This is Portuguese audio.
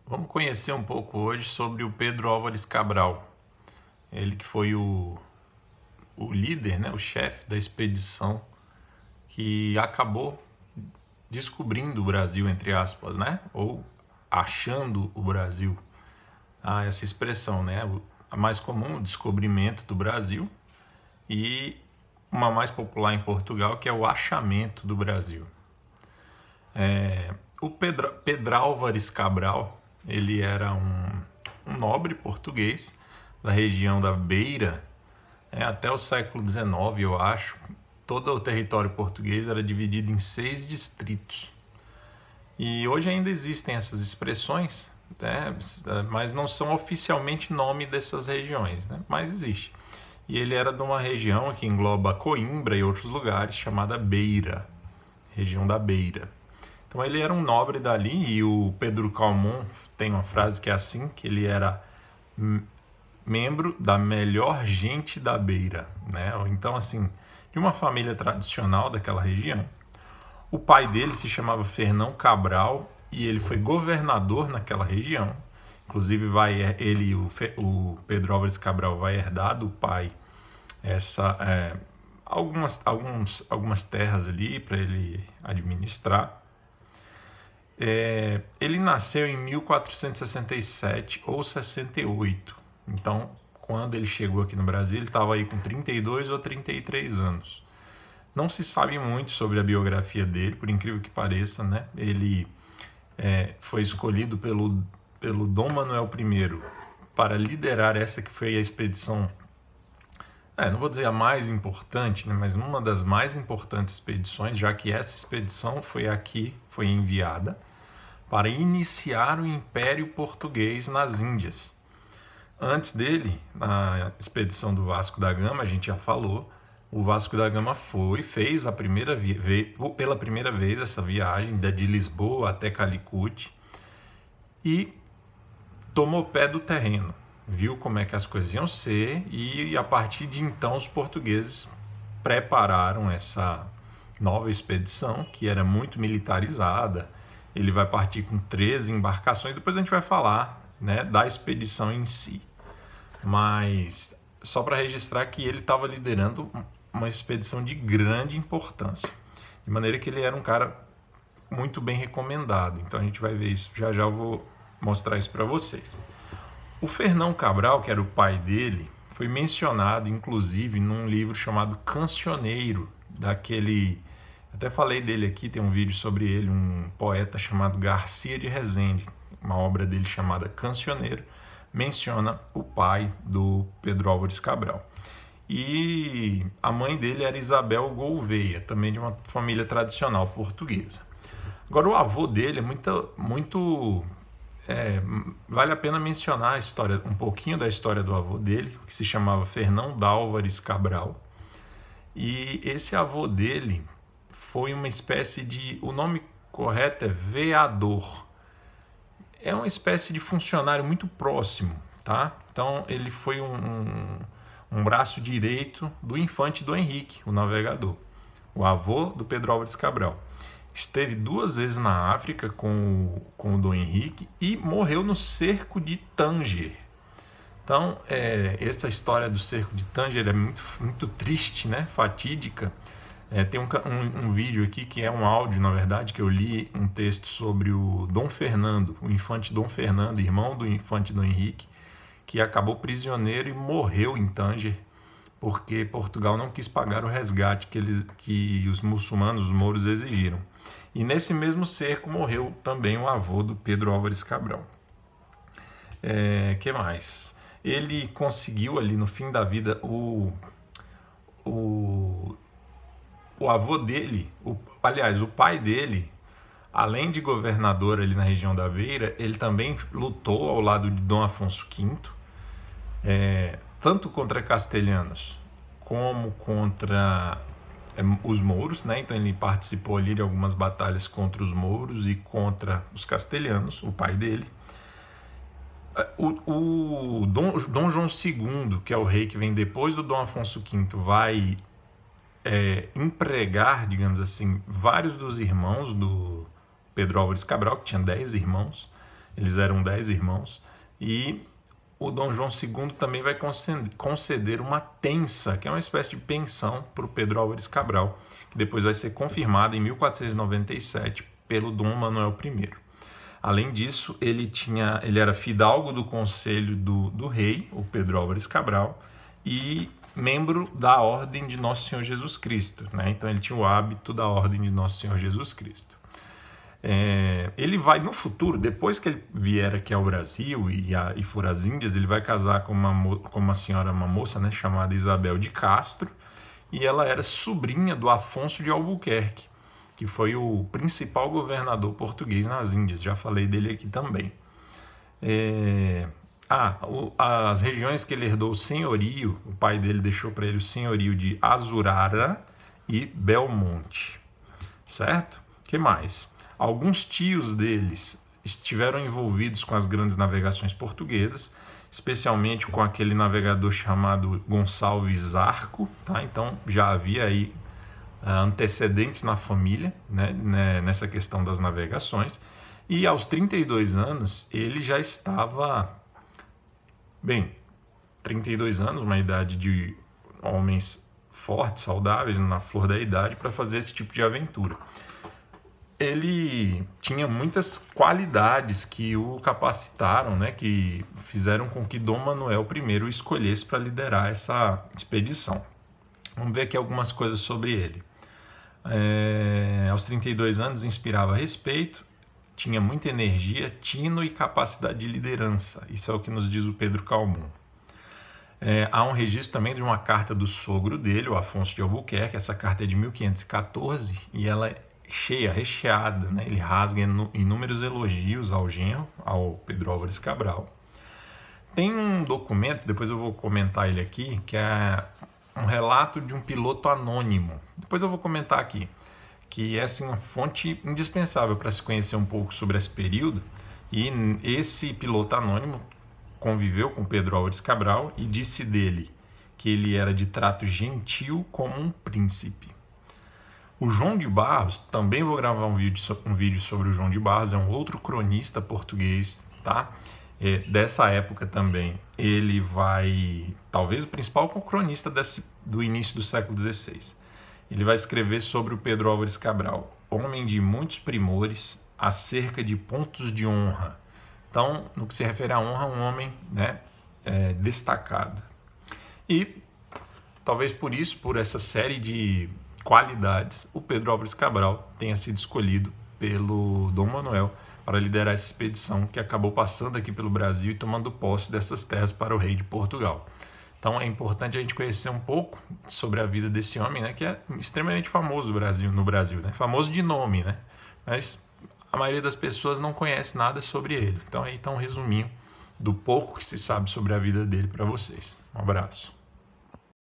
Vamos conhecer um pouco hoje sobre o Pedro Álvares Cabral. Ele que foi o líder, né, o chefe da expedição que acabou descobrindo o Brasil, entre aspas, né? Ou achando o Brasil. Essa expressão, né? A mais comum, o descobrimento do Brasil, e uma mais popular em Portugal, que é o achamento do Brasil. O Pedro Álvares Cabral, ele era um nobre português da região da Beira, até o século XIX, eu acho. Todo o território português era dividido em 6 distritos. E hoje ainda existem essas expressões, né, mas não são oficialmente nome dessas regiões, né, mas existe. E ele era de uma região que engloba Coimbra e outros lugares, chamada Beira, região da Beira. Então ele era um nobre dali, e o Pedro Calmon tem uma frase que é assim, que ele era membro da melhor gente da Beira, né? Então, assim, de uma família tradicional daquela região. O pai dele se chamava Fernão Cabral e ele foi governador naquela região. Inclusive, o Pedro Álvares Cabral vai herdar do pai algumas terras ali para ele administrar. Ele nasceu em 1467 ou 68. Então, quando ele chegou aqui no Brasil, ele estava aí com 32 ou 33 anos. Não se sabe muito sobre a biografia dele, por incrível que pareça, né? Ele foi escolhido pelo Dom Manuel I para liderar essa que foi a expedição, não vou dizer a mais importante, né? Mas uma das mais importantes expedições, já que essa expedição foi enviada para iniciar o Império Português nas Índias. Antes dele, na expedição do Vasco da Gama, a gente já falou, o Vasco da Gama fez pela primeira vez essa viagem de Lisboa até Calicut e tomou pé do terreno, viu como é que as coisas iam ser, e a partir de então os portugueses prepararam essa nova expedição, que era muito militarizada. Ele vai partir com 13 embarcações, depois a gente vai falar, né, da expedição em si. Mas só para registrar que ele estava liderando uma expedição de grande importância, de maneira que ele era um cara muito bem recomendado. Então a gente vai ver isso, já eu vou mostrar isso para vocês. O Fernão Cabral, que era o pai dele, foi mencionado inclusive num livro chamado Cancioneiro, até falei dele aqui, tem um vídeo sobre ele, um poeta chamado Garcia de Rezende, uma obra dele chamada Cancioneiro, menciona o pai do Pedro Álvares Cabral. E a mãe dele era Isabel Gouveia, também de uma família tradicional portuguesa. Agora, o avô dele vale a pena mencionar a história, um pouquinho da história do avô dele, que se chamava Fernão D'Álvares Cabral. E esse avô dele foi uma espécie o nome correto é veador. É uma espécie de funcionário muito próximo, tá? Então ele foi um braço direito do infante Dom Henrique, o navegador, o avô do Pedro Álvares Cabral. Esteve 2 vezes na África com o Dom Henrique e morreu no cerco de Tanger. Então, essa história do cerco de Tanger é muito, muito triste, né? Fatídica. Tem um vídeo aqui que é um áudio, na verdade, que eu li um texto sobre o Dom Fernando, o infante Dom Fernando, irmão do infante Dom Henrique, que acabou prisioneiro e morreu em Tanger, porque Portugal não quis pagar o resgate que os muçulmanos, os mouros, exigiram. E nesse mesmo cerco morreu também o avô do Pedro Álvares Cabral. Que mais? Ele conseguiu ali no fim da vida o avô dele, aliás, o pai dele, além de governador ali na região da Beira, ele também lutou ao lado de Dom Afonso V, tanto contra castelhanos como contra os mouros, né? Então ele participou ali de algumas batalhas contra os mouros e contra os castelhanos, o pai dele. O Dom João II, que é o rei que vem depois do Dom Afonso V, vai empregar, digamos assim, vários dos irmãos do Pedro Álvares Cabral, que tinha 10 irmãos, Eles eram 10 irmãos. E o Dom João II também vai conceder uma tensa, que é uma espécie de pensão, para o Pedro Álvares Cabral, que depois vai ser confirmada em 1497 pelo Dom Manuel I. Além disso, ele era fidalgo do conselho do rei, o Pedro Álvares Cabral, e membro da Ordem de Nosso Senhor Jesus Cristo, né? Então ele tinha o hábito da Ordem de Nosso Senhor Jesus Cristo. Ele vai, no futuro, depois que ele vier aqui ao Brasil e for às Índias, ele vai casar com uma moça, né, chamada Isabel de Castro, e ela era sobrinha do Afonso de Albuquerque, que foi o principal governador português nas Índias. Já falei dele aqui também. As regiões que ele herdou o senhorio, o pai dele deixou para ele o senhorio de Azurara e Belmonte, certo? O que mais? Alguns tios deles estiveram envolvidos com as grandes navegações portuguesas, especialmente com aquele navegador chamado Gonçalves Arco, tá? Então já havia aí antecedentes na família, né, nessa questão das navegações. E aos 32 anos ele já estava... 32 anos, uma idade de homens fortes, saudáveis, na flor da idade, para fazer esse tipo de aventura. Ele tinha muitas qualidades que o capacitaram, né, que fizeram com que Dom Manuel I o escolhesse para liderar essa expedição. Vamos ver aqui algumas coisas sobre ele. Aos 32 anos inspirava respeito, tinha muita energia, tino e capacidade de liderança. Isso é o que nos diz o Pedro Calmon. Há um registro também de uma carta do sogro dele, o Afonso de Albuquerque. Essa carta é de 1514 e ela é recheada, né? Ele rasga inúmeros elogios ao genro, ao Pedro Álvares Cabral. Tem um documento, depois eu vou comentar ele aqui, que é um relato de um piloto anônimo. Depois eu vou comentar aqui, que é assim, uma fonte indispensável para se conhecer um pouco sobre esse período. E esse piloto anônimo conviveu com Pedro Álvares Cabral e disse dele que ele era de trato gentil como um príncipe. O João de Barros, também vou gravar um vídeo sobre o João de Barros, é um outro cronista português, tá? Dessa época também. Ele vai, talvez o principal cronista do início do século XVI. Ele vai escrever sobre o Pedro Álvares Cabral, homem de muitos primores, acerca de pontos de honra. Então, no que se refere à honra, um homem, né, destacado. E talvez por essa série de qualidades, o Pedro Álvares Cabral tenha sido escolhido pelo Dom Manuel para liderar essa expedição que acabou passando aqui pelo Brasil e tomando posse dessas terras para o rei de Portugal. Então é importante a gente conhecer um pouco sobre a vida desse homem, né, que é extremamente famoso no Brasil, né, famoso de nome, né, mas a maioria das pessoas não conhece nada sobre ele. Então aí está um resuminho do pouco que se sabe sobre a vida dele para vocês. Um abraço.